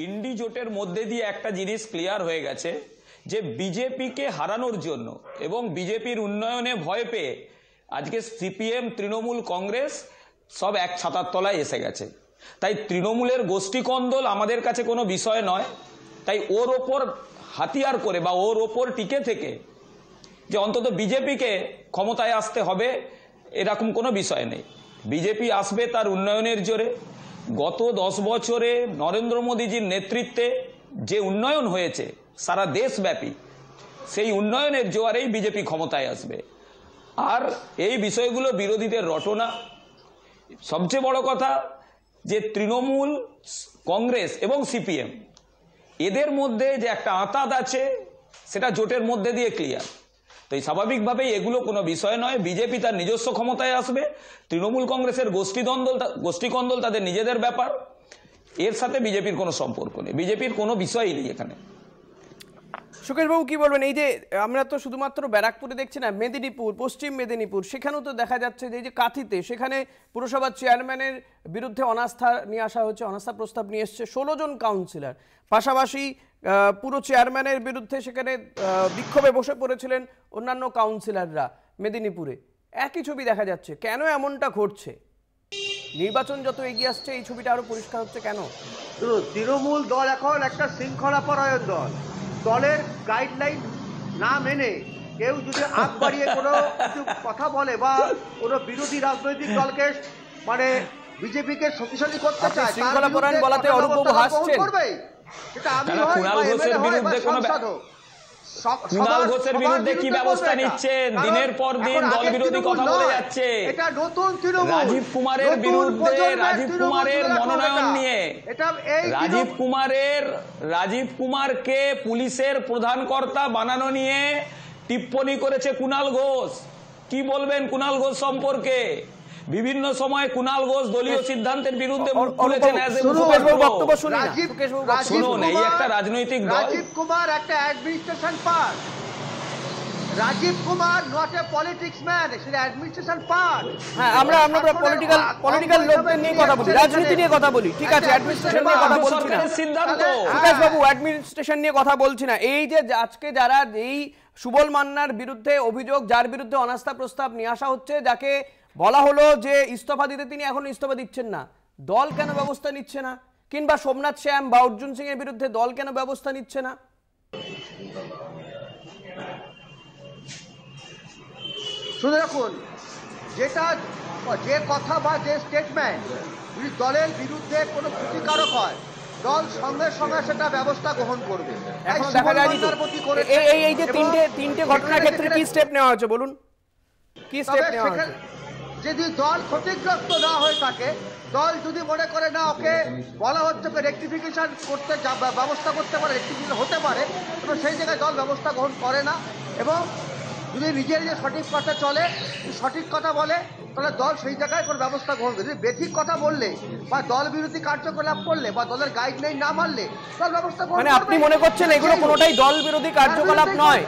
ইন্ডি জোটের মধ্যে দিয়ে একটা জিনিস ক্লিয়ার হয়ে গেছে যে বিজেপিকে হারানোর জন্য এবং বিজেপির উন্নয়নে ভয় পেয়ে আজকে সিপিএম, তৃণমূল, কংগ্রেস সব এক ছাতার তলায় এসে গেছে। তাই তৃণমূলের গোষ্ঠীকন্দল আমাদের কাছে কোনো বিষয় নয়। তাই ওর ওপর হাতিয়ার করে বা ওর ওপর টিকে থেকে যে অন্তত বিজেপিকে ক্ষমতায় আসতে হবে এরকম কোনো বিষয় নেই। বিজেপি আসবে তার উন্নয়নের জোরে। গত 10 বছরে নরেন্দ্র মোদীজির নেতৃত্বে যে উন্নয়ন হয়েছে সারা দেশব্যাপী, সেই উন্নয়নের জোয়ারেই বিজেপি ক্ষমতায় আসবে। আর এই বিষয়গুলো বিরোধীদের রটনা। সবচেয়ে বড় কথা যে তৃণমূল, কংগ্রেস এবং সিপিএম এদের মধ্যে যে একটা আঁতাত আছে সেটা জোটের মধ্যে দিয়ে ক্লিয়ার। তো এই স্বাভাবিকভাবেই এগুলো কোনো বিষয় নয়। বিজেপি তার নিজস্ব ক্ষমতায় আসবে, তৃণমূল কংগ্রেসের গোষ্ঠীকন্দল তাদের নিজেদের ব্যাপার, এর সাথে বিজেপির কোনো সম্পর্ক নেই, বিজেপির কোনো বিষয়ই নেই এখানে। সুকেশবাবু কি বলবেন? এই যে আমরা তো শুধুমাত্র ব্যারাকপুরে দেখছি না, মেদিনীপুর, পশ্চিম মেদিনীপুর, সেখানেও তো দেখা যাচ্ছে যে এই যে কাঁথিতে, সেখানে পুরসভার চেয়ারম্যানের বিরুদ্ধে অনাস্থা নিয়ে আসা হচ্ছে, অনাস্থা প্রস্তাব নিয়ে এসছে 16 জন কাউন্সিলর। পাশাপাশি পুরো চেয়ারম্যানের বিরুদ্ধে সেখানে বিক্ষোভে বসে পড়েছিলেন অন্যান্য কাউন্সিলররা মেদিনীপুরে। একই ছবি দেখা যাচ্ছে। কেন এমনটা ঘটছে? নির্বাচন যত এগিয়ে আসছে এই ছবিটা আরো পরিষ্কার হচ্ছে কেন? তৃণমূল দল এখন একটা শৃঙ্খলা পরায়ণ দল। দলের গাইডলাইন না মেনে কেউ যদি আগ বাড়িয়ে কোনো কিছু কথা বলে বা কোনো বিরোধী রাজনৈতিক দলকে মানে বিজেপিকে শক্তিশালী করতে চায়, শৃঙ্খলা পরায়ণ বলাতে অরূপবাবু হাসছেন। সেটা আমি হয় বা এমএলএ হয় বা সাংসদ হোক, কুণাল ঘোষের বিরুদ্ধে কি ব্যবস্থা নিচ্ছেন? দিনের পর দিন দল বিরোধী কথা বলে যাচ্ছে। রাজীব কুমারের বিরুদ্ধে, রাজীব কুমারের মনোনয়ন নিয়ে, রাজীব কুমারকে পুলিশের প্রধান কর্তা বানানো নিয়ে টিপ্পনি করেছে কুণাল ঘোষ। কি বলবেন কুণাল ঘোষ সম্পর্কে? বিভিন্ন সময় কুণাল ঘোষ দলীয় সিদ্ধান্তের বিরুদ্ধে মুখ খুলেছেন। শুনুন, এই একটা রাজনৈতিক দল। রাজীব কুমার একটা administration part. Rajeev Kumar not a politics man, সে অ্যাডমিনিস্ট্রেশন পার্ট। হ্যাঁ, আমরা পলিটিক্যাল লোকদের নিয়ে কথা বলি, রাজনীতি নিয়ে কথা বলি, ঠিক আছে? অ্যাডমিনিস্ট্রেশন নিয়ে কথা বলছি না সুকেশ বাবু, অ্যাডমিনিস্ট্রেশন নিয়ে কথা বলছি না। এই যে আজকে যারা এই সুবল মান্নার বিরুদ্ধে অভিযোগ, যার বিরুদ্ধে অনাস্থা প্রস্তাব নিয়ে আসা হচ্ছে, যাকে বলা হলো যে ইস্তফা দিতে, তিনি এখন ইস্তফা দিচ্ছেন না, দল কেন ব্যবস্থা নিচ্ছে না? কিংবা সোমনাথ শ্যাম বা অর্জুন সিং এর বিরুদ্ধে দল কেন ব্যবস্থা নিচ্ছে না? শুনে রাখুন, যে কথা বা যে স্টেটমেন্ট যদি দলের বিরুদ্ধে কোনো ক্ষতিকারক হয়, দল সঙ্গে সঙ্গে সেটা ব্যবস্থা গ্রহণ করবে। এখন দেখা যায় এই যে তিনটে ঘটনার ক্ষেত্রে কি স্টেপ নেওয়া হয়েছে বলুন, কি স্টেপ নেওয়া হয়েছে? যদি দল ক্ষতিগ্রস্ত না হয়ে থাকে, দল যদি মনে করে না ওকে বলা হচ্ছে রেকটিফিকেশন করতে ব্যবস্থা করতে পারে, রেকটিফিকেশন হতে পারে, তবে সেই জায়গায় দল ব্যবস্থা গ্রহণ করে না। এবং যদি নিজের যে সঠিক কথা চলে, সঠিক কথা বলে, তাহলে দল সেই জায়গায় কোনো ব্যবস্থা গ্রহণ করে। যদি বেঠিক কথা বললে বা দল বিরোধী কার্যকলাপ করলে বা দলের গাইডলাইন না মানলে, দল ব্যবস্থা গ্রহণ করবে। মানে আপনি মনে করছেন এগুলো কোনোটাই দল বিরোধী কার্যকলাপ নয়?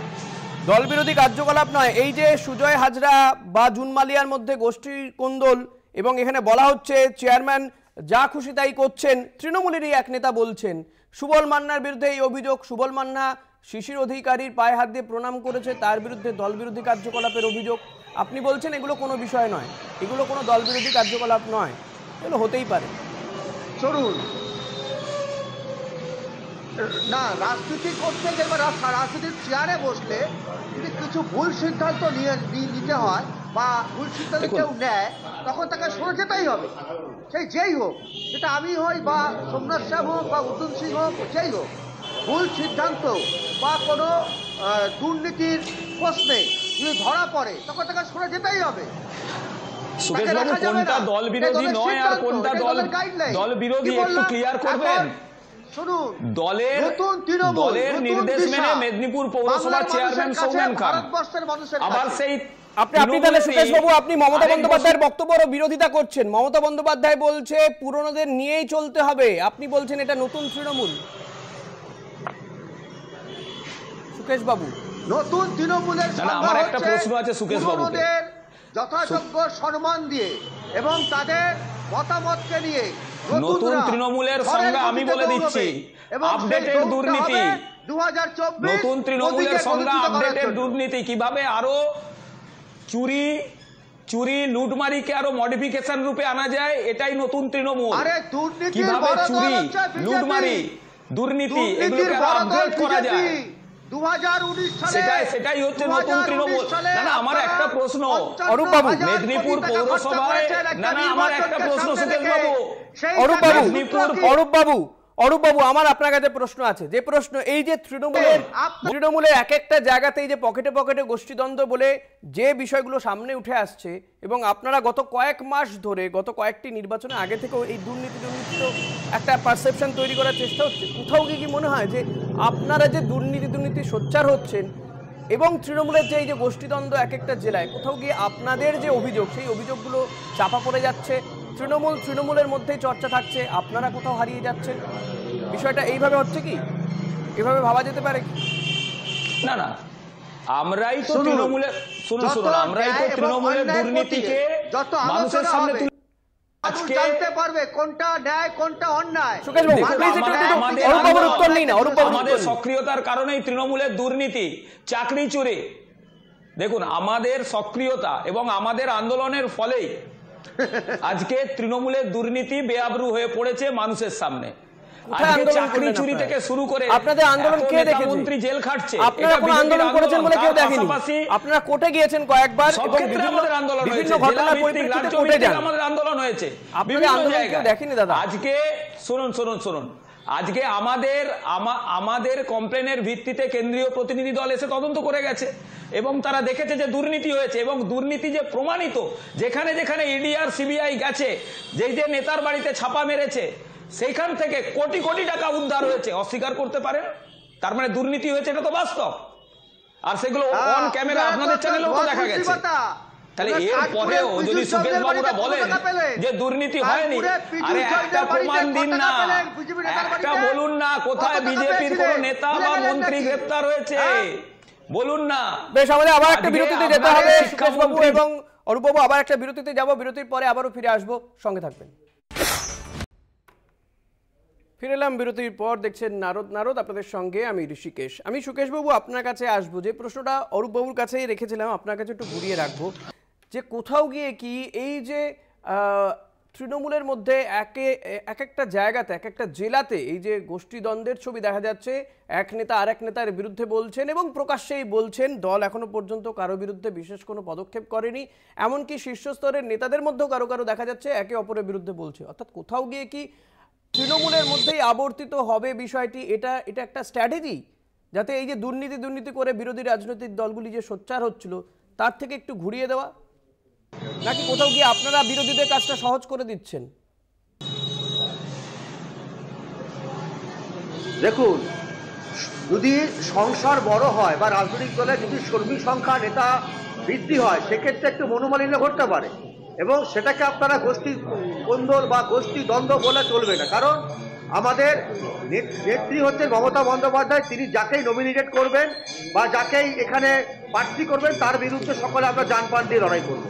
দল বিরোধী কার্যকলাপ নয়। এই যে সুজয় হাজরা বা জুন মালিয়ার মধ্যে গোষ্ঠী কোন্দল, এবং এখানে বলা হচ্ছে চেয়ারম্যান যা খুশি তাই করছেন, তৃণমূলেরই এক নেতা বলছেন। সুবল মান্নার বিরুদ্ধে এই অভিযোগ, সুবল মান্না শিশির অধিকারীর পায়ে হাত দিয়ে প্রণাম করেছে, তার বিরুদ্ধে দল বিরোধী কার্যকলাপের অভিযোগ। আপনি বলছেন এগুলো কোনো বিষয় নয়, এগুলো কোনো দল বিরোধী কার্যকলাপ নয়, এগুলো হতেই পারে। চলুন না, রাজনীতি করতে গেলে রাজনীতির চেয়ারে বসলে যদি কিছু ভুল সিদ্ধান্ত নিতে হয় বা ভুল সিদ্ধান্ত কেউ নেয়, তখন তাকে সরে যেতেই হবে। সেই যেই হোক, সেটা আমি হই বা সোমনাথ শ্যাম হোক বা অর্জুন সিং হোক, যেই হোক, ভুল সিদ্ধান্ত বা কোনো দুর্নীতির প্রশ্নে যদি ধরা পড়ে, তখন তাকে সরে যেতেই হবে। সুকেশবাবু, কোনটা দল বিরোধী নয় আর কোনটা দল বিরোধী একটু ক্লিয়ার করবেন? দলের নির্দেশ মেনে মেদিনীপুর পৌরসভার চেয়ারম্যান সৌমেন খান, আবার সেই আপনি তাহলে সুকেশ বাবু, আপনি মমতা বন্দ্যোপাধ্যায়ের বক্তব্যের বিরোধিতা করছেন। মমতা বন্দ্যোপাধ্যায় বলছে পুরনোদের নিয়েই চলতে হবে, আপনি বলছেন এটা নতুন তৃণমূল। সুকেশ বাবু, নতুন তৃণমূলের আমার একটা প্রশ্ন আছে সুকেশ বাবু, যথাযোগ্য সম্মান দিয়ে এবং তাদের মতামতকে নিয়ে নতুন তৃণমূলের সঙ্গে আমি বলে দিচ্ছি, আপডেটেড দুর্নীতি, 2024 নতুন তৃণমূলের সঙ্গে আপডেটেড দুর্নীতি, কিভাবে আরো চুরি লুটমারিকে আরো মডিফিকেশন রূপে আনা যায়, এটাই নতুন তৃণমূল। কিভাবে চুরি লুটমারি দুর্নীতি এগুলোকে আপডেট করা যায়, 2019 সালে সেটাই হচ্ছে নতুন তৃণমূল। না, আমার একটা প্রশ্ন অরূপ বাবু, মেদিনীপুর পৌরসভায়, আমার একটা প্রশ্ন সুকেশ বাবু, অরূপ বাবু, আমার আপনার কাছে প্রশ্ন আছে। যে প্রশ্ন, এই যে তৃণমূলের এক একটা জায়গাতে এই যে পকেটে পকেটে গোষ্ঠীদ্বন্দ্ব বলে যে বিষয়গুলো সামনে উঠে আসছে, এবং আপনারা গত কয়েক মাস ধরে, গত কয়েকটি নির্বাচনে আগে থেকেও এই দুর্নীতি একটা পারসেপশন তৈরি করার চেষ্টা হচ্ছে, কোথাও কি মনে হয় যে আপনারা যে দুর্নীতি সোচ্চার হচ্ছেন এবং তৃণমূলের যে এই যে গোষ্ঠীদ্বন্দ্ব এক একটা জেলায়, কোথাও গিয়ে আপনাদের যে অভিযোগ, সেই অভিযোগগুলো চাপা পড়ে যাচ্ছে, তৃণমূলের মধ্যেই চর্চা থাকছে, আপনারা কোথাও হারিয়ে যাচ্ছেন? বিষয়টা এইভাবে হচ্ছে কি? এভাবে ভাবা যেতে পারে কি? না, আমরাই তো তৃণমূলের আমরাই তো তৃণমূলের দুর্নীতিকে মানুষের সামনে আজকে জানতে পারবে কোনটা ন্যায় কোনটা অন্যায়। আমাদের সক্রিয়তার কারণেই তৃণমূলের দুর্নীতি, চাকরি চুরি, দেখুন আমাদের সক্রিয়তা এবং আমাদের আন্দোলনের ফলেই আজকে তৃণমূলের দুর্নীতি বেআবরু হয়ে পড়েছে মানুষের সামনে। চাকরি চুরি থেকে শুরু করে আপনাদের আন্দোলন কে দেখেছে? মন্ত্রী জেল খাটছে, আপনারা কোনো আন্দোলন করেছেন বলে কেউ দেখেনি। আপনারা কোর্টে গিয়েছেন কয়েকবার, আমাদের আন্দোলন হয়েছে, আমাদের আন্দোলন হয়েছে, আপনাদের আন্দোলন কেউ দেখেনি দাদা। আজকে শুনুন, আজকে আমাদের কমপ্লেনের ভিত্তিতে কেন্দ্রীয় প্রতিনিধি দল এসে তদন্ত করে গেছে এবং তারা দেখেছে যে দুর্নীতি হয়েছে এবং দুর্নীতি যে প্রমাণিত, যেখানে যেখানে ইডি আর সিবিআই গেছে, যে নেতার বাড়িতে ছাপা মেরেছে সেইখান থেকে কোটি কোটি টাকা উদ্ধার হয়েছে, অস্বীকার করতে পারেন? তার মানে দুর্নীতি হয়েছে, এটা তো বাস্তব। আর সেগুলো অন ক্যামেরা আপনাদের চ্যানেলেও তো দেখা গেছে। তাহলে এর পরেও যদি সুকেশ বাবুরা বলেন যে দুর্নীতি হয়নি, আরে একটা প্রমাণ দিন না, একটা বলুন না কোথায় বিজেপির কোন নেতা বা মন্ত্রী গ্রেফতার হয়েছে, বলুন না। বেশ, আমাদের আবার একটা বিরতিতে যেতে হবে সুকেশ বাবু এবং অরূপ বাবু, আবার একটা বিরতিতে যাব, বিরতির পরে আবারও ফিরে আসবো, সঙ্গে থাকবেন। ফিরে এলাম বিরতির পর, দেখছেন নারদ আপনাদের সঙ্গে, আমি ঋষিকেশ। আমি সুকেশ বাবু আপনার কাছে আসবো, যে প্রশ্নটা অরূপ বাবুর কাছেই রেখেছিলাম, আপনার কাছে একটু ঘুরিয়ে রাখবো, যে কোথাও গিয়ে কি এই যে তৃণমূলের মধ্যে এক একটা জায়গাতে, এক একটা জেলাতে এই যে গোষ্ঠীদ্বন্দ্বের ছবি দেখা যাচ্ছে, এক নেতা আরেক নেতার বিরুদ্ধে বলছেন এবং প্রকাশ্যেই বলছেন, দল এখনো পর্যন্ত কারো বিরুদ্ধে বিশেষ কোনো পদক্ষেপ করেনি, এমনকি শীর্ষস্তরের নেতাদের মধ্যেও কারো কারো দেখা যাচ্ছে একে অপরের বিরুদ্ধে বলছে। অর্থাৎ কোথাও গিয়ে কি তৃণমূলের মধ্যেই আবর্তিত হবে বিষয়টি? এটা একটা স্ট্র্যাটেজি, যাতে এই যে দুর্নীতি করে বিরোধী রাজনৈতিক দলগুলি যে সোচ্চার হচ্ছিল তার থেকে একটু ঘুরিয়ে দেওয়া, নাকি কোথাও গিয়ে আপনারা বিরোধীদের কাজটা সহজ করে দিচ্ছেন? দেখুন, যদি সংসার বড় হয় বা রাজনৈতিক দলে যদি কর্মী সংখ্যা, নেতা বৃদ্ধি হয়, সেক্ষেত্রে একটু মনোমালিন্য ঘটতে পারে এবং সেটাকে আপনারা গোষ্ঠী কোন্দল বা গোষ্ঠী দ্বন্দ্ব বলে চলবে না। কারণ আমাদের নেত্রী হচ্ছেন মমতা বন্দ্যোপাধ্যায়, তিনি যাকেই নমিনেটেড করবেন বা যাকেই এখানে প্রার্থী করবেন তার বিরুদ্ধে সকলে আমরা জানপ্রাণ দিয়ে লড়াই করব।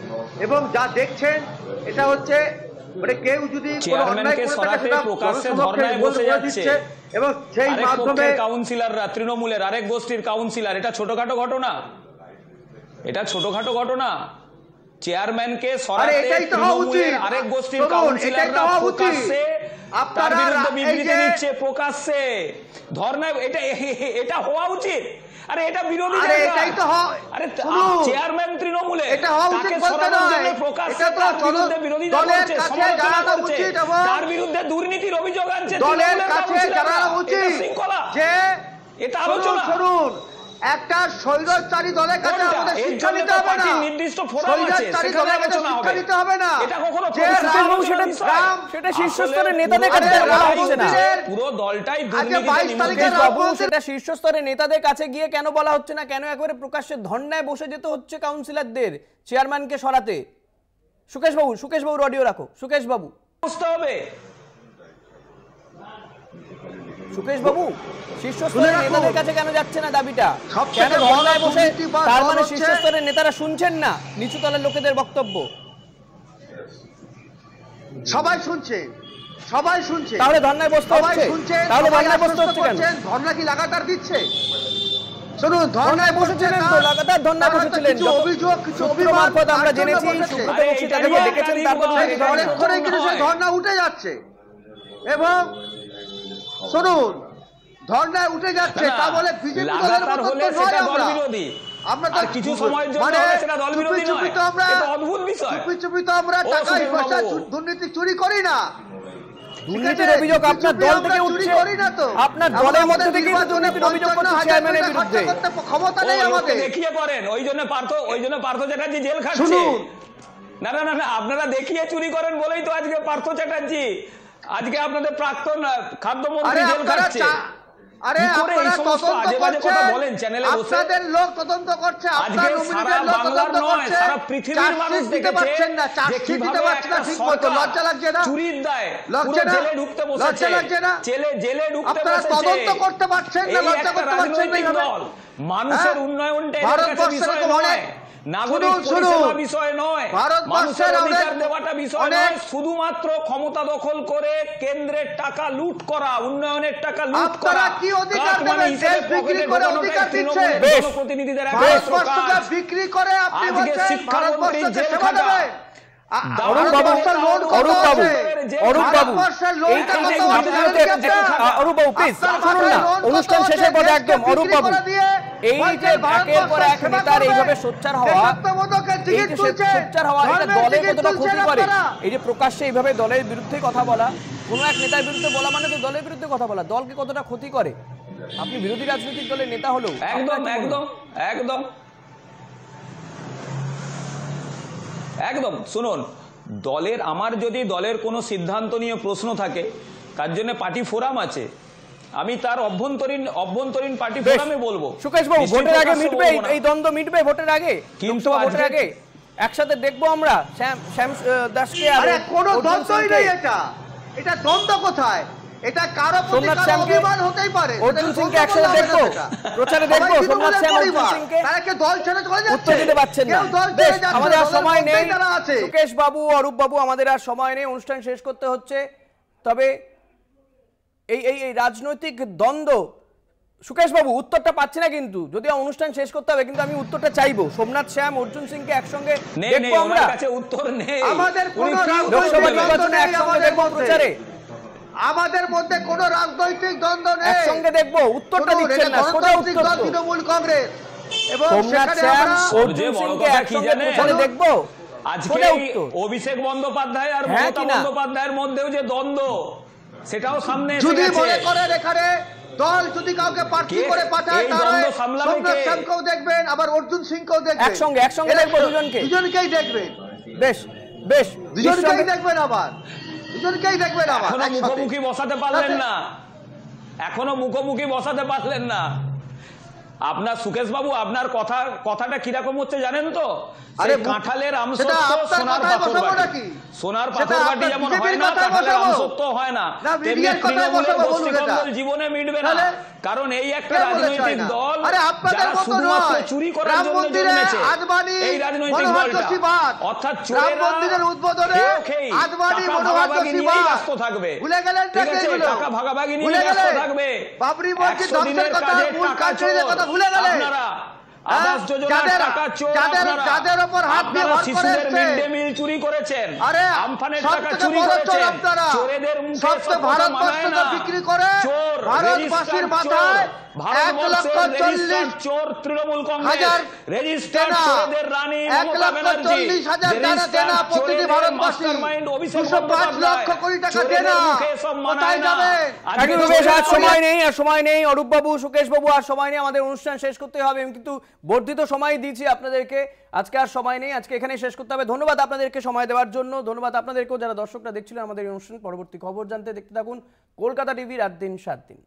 এবং যা দেখছেন এটা হচ্ছে মানে কেউ যদি কোনো অন্যায় করে থাকে সেটা জনসমক্ষে বলে দিচ্ছে এবং সেই মাধ্যমে কাউন্সিলররা, তৃণমূলের আরেক গোষ্ঠীর কাউন্সিলর, এটা ছোটখাটো ঘটনা? এটা ছোটখাটো ঘটনা? চেয়ারম্যানকে সরাতে তৃণমূলের আরেক গোষ্ঠীর কাউন্সিলররা প্রকাশ্যে তার বিরুদ্ধে বিবৃতি দিচ্ছে, প্রকাশ্যে ধর্নায়, এটা হওয়া উচিত? আরে এটা বিরোধী জায়গা, আরে চেয়ারম্যান তৃণমূলে তাকে সরানোর জন্য প্রকাশ্যে তার বিরুদ্ধে বিরোধিতা করছে, সমালোচনা করছে, তার বিরুদ্ধে দুর্নীতির অভিযোগ আনছে তৃণমূলের কাউন্সিলররা, এটা শৃঙ্খলা? এটা আলোচনা? একটা স্বৈরাচারী দলের কাছে আমাদের শিক্ষা নিতে হবে না, নির্দিষ্ট ফোরাম আছে সেখানে আলোচনা হবে, নিতে হবে না। এটা কখনো সেটা শীর্ষস্তরের নেতাদের কাছে বলা হচ্ছে না, পুরো দলটাই দুর্নীতিতে নিমজ্জিত। সেটা শীর্ষস্তরের নেতাদের কাছে গিয়ে কেন বলা হচ্ছে না? কেন একবারে প্রকাশ্যে ধর্নায় বসে যেতে হচ্ছে কাউন্সিলরদের চেয়ারম্যানকে সরাতে? সুকেশ বাবুর অডিও রাখো। সুকেশ বাবু, বুঝতে হবে। সুকেশ বাবু, শীর্ষস্তরের নেতাদের কাছে কেন যাচ্ছে না দাবিটা? কেন ধর্নায় বসে? তার মানে শীর্ষস্তরের নেতারা শুনছেন না নিচু তলার লোকেদের বক্তব্য? সবাই শুনছে, তাহলে ধর্নায় বসতে হচ্ছে? তাহলে ধর্নায় বসতে হচ্ছে কেন? ধর্না কি লাগাতার দিচ্ছে? শুনুন, ধর্নায় বসেছিলেন তো, লাগাতার ধর্নায় বসেছিলেন। অভিযোগ, কিছু অভিযোগ মারফত আমরা জেনেছি সুব্রত বক্সী তাদেরকে ডেকেছেন, তারপর অনেক করে কিন্তু সেই ধর্না উঠে যাচ্ছে এবং শুনুন ধর্নায় উঠে যাচ্ছে, তা বলে বিজেপি দলের মতো নয়। আমরা তো কিছু সময়ের জন্য সেটা দল বিরোধী নয়, এটা অদ্ভুত বিষয়। চুপি তো আমরা টাকা পয়সা দুর্নীতি চুরি করি না, দুর্নীতির অভিযোগ আপনার দল থেকে উঠছে, আপনার দলের মধ্যে থেকে দুর্নীতির অভিযোগ করছে চেয়ারম্যানের বিরুদ্ধে। ক্ষমতা নেই আমাদের, দেখিয়ে করেন। ওই জন্য পার্থ চ্যাটার্জি জেল খাটছে। না, আপনারা দেখিয়ে চুরি করেন বলেই তো আজকে পার্থ চ্যাটার্জি, আজকে আপনাদের প্রাক্তন খাদ্যমন্ত্রী জেল খাটছে। আরে আপনারা তদন্ত করছেন, বলেন চ্যানেলে বসে, আপনাদের লোক তদন্ত করছে, আপনারা নমিনেটেড লোক তদন্ত করছে, সারা পৃথিবীর মানুষ দেখেছে যে কিভাবে একটা সরকার লজ্জা লাগছে না? চুরির দায়ে পুরো জেলে ঢুকতে বসেছে, জেলে ঢুকতে বসেছে। আপনারা তদন্ত করতে পারছেন না, লজ্জা করতে পারছেন না? মানুষের উন্নয়নটা এর কাছে বিষয় নয়, নাগরিক পরিষেবা বিষয় নয়, মানুষের অধিকার দেওয়াটা বিষয় নয়, শুধুমাত্র ক্ষমতা দখল করে কেন্দ্রের টাকা লুট করা, উন্নয়নের টাকা লুট করা, কি অধিকার দেবেন? দেশ বিক্রি করে অধিকার দিচ্ছেন, প্রতিনিধিদের ভারতবর্ষকে বিক্রি করে আপনি বলছেন ভারতবর্ষকে সেবা দেবেন। অনুষ্ঠান শেষের পরে একদম অরূপ বাবু এই যে একের পর এক নেতার এইভাবে সোচ্চার হওয়া, এই যে সোচ্চার হওয়া, এটা দলে কতটা ক্ষতি করে? এই যে প্রকাশ্যে এইভাবে দলের বিরুদ্ধে কথা বলা, কোনো এক নেতার বিরুদ্ধে বলা মানে তো দলের বিরুদ্ধে কথা বলা, দলকে কতটা ক্ষতি করে? আপনি বিরোধী রাজনৈতিক দলের নেতা হলেও একদম একদম একদম একদম শুনুন, আমার যদি দলের কোনো সিদ্ধান্ত নিয়ে প্রশ্ন থাকে, তার জন্য পার্টি ফোরাম আছে, আমি তার অভ্যন্তরীণ পার্টি ফোরামে বলবো। সুকেশ বাবু, ভোটের আগে মিটবে এই দ্বন্দ্ব, মিটবে ভোটের আগে, কিন্তু ভোটের আগে একসাথে দেখবো আমরা শ্যাম দাসকে। আরে কোনো দ্বন্দ্বই নেই, এটা দ্বন্দ্ব কোথায়? এটা কারো প্রতি কারো অভিমান হতেই পারে। অর্জুন সিংকে একসাথে দেখবো, প্রচারে দেখবো সোমনাথ শ্যাম অর্জুন সিংকে। তারা কি দল ছেড়ে চলে যাচ্ছে? উত্তর দিতে পারছেন না। আমাদের আর সময় নেই সুকেশ বাবু, অরূপ বাবু, আমাদের আর সময় নেই, অনুষ্ঠান শেষ করতে হচ্ছে। তবে এই রাজনৈতিক দ্বন্দ্ব, সুকেশ বাবু উত্তরটা পাচ্ছি না, কিন্তু যদি অনুষ্ঠান শেষ করতে হবে, কিন্তু আমি উত্তরটা চাইবো। সোমনাথ শ্যাম অর্জুন সিংকে একসঙ্গে দেখবো আমরা, উত্তর নেই। আমাদের কোনো লোকসভা নির্বাচনে একসঙ্গে দেখবো প্রচারে, আমাদের মধ্যে কোনো রাজনৈতিক দ্বন্দ্ব নেই, একসঙ্গে দেখবো। উত্তরটা দিচ্ছেন না, সোজা উত্তর তো তৃণমূল কংগ্রেস এবং সোমনাথ শ্যাম অর্জুন সিংকে একসঙ্গে প্রচারে দেখবো। আজকে অভিষেক বন্দ্যোপাধ্যায় আর মমতা বন্দ্যোপাধ্যায়ের মধ্যেও যে দ্বন্দ্ব, সেটাও সামনে এসে গেছে। যদি মনে করেন এখানে দল যদি কাউকে প্রার্থী করে পাঠায়, তাহলে সোমনাথ শ্যামকেও দেখবেন, আবার অর্জুন সিংকেও দেখবেন, একসঙ্গে দেখবো দুজনকেই দেখবেন। বেশ বেশ, দুজনকেই দেখবেন, আবার দুজনকেই দেখবেন। আবার এখনো মুখোমুখি বসাতে পারলেন না, আপনার সুকেশ বাবু, আপনার কথাটা কিরকম হচ্ছে জানেন তো? আরে কাঁঠালের আমসত্ব সোনার পাথর বাটি যেমন হয় না, কাঁঠালের আমসত্ব হয় না, তেমনি তৃণমূলের গোষ্ঠীকন্দল জীবনে মিটবে না। কারণ এই একটা রাজনৈতিক দল যারা শুধুমাত্র চুরি করার জন্য জন্মেছে, এই রাজনৈতিক দলটা, অর্থাৎ চোরেরা টাকা ভাগাভাগি নিয়েই ব্যস্ত থাকবে, ঠিক আছে? টাকা ভাগাভাগি নিয়ে ব্যস্ত থাকবে। 100 দিনের কাজে টাকা চোর আপনারা, আবাস যোজনার টাকা চোর আপনারা, শিশুদের মিড ডে মিল চুরি করেছেন, আমফানের টাকা চুরি করেছেন, চোরেদের মুখে সব কথা মানায় না। চোর, রেজিস্টার্ড চোর, ভারতবর্ষের রেজিস্টার্ড চোর তৃণমূল কংগ্রেস, রেজিস্টার্ড চোরেদের রানী মমতা ব্যানার্জি, রেজিস্টার্ড চোরেদের মাস্টারমাইন্ড অভিষেক বন্দ্যোপাধ্যায়, চোরেদের মুখে সব মানায় না। আর সময় নেই অরূপ বাবু, সুকেশ বাবু, আর সময় নেই, আমাদের অনুষ্ঠান শেষ করতে হবে, কিন্তু বর্ধিত সময় দিয়েছি আপনাদেরকে, আজকে আর সময় নেই, আজকে এখানে শেষ করতে হবে। ধন্যবাদ আপনাদেরকে সময় দেওয়ার জন্য, ধন্যবাদ আপনাদেরকেও যারা দর্শকরা দেখছিলেন আমাদের অনুষ্ঠান। পরবর্তী খবর জানতে দেখতে থাকুন কলকাতা টিভি, রাত দিন 7 দিন।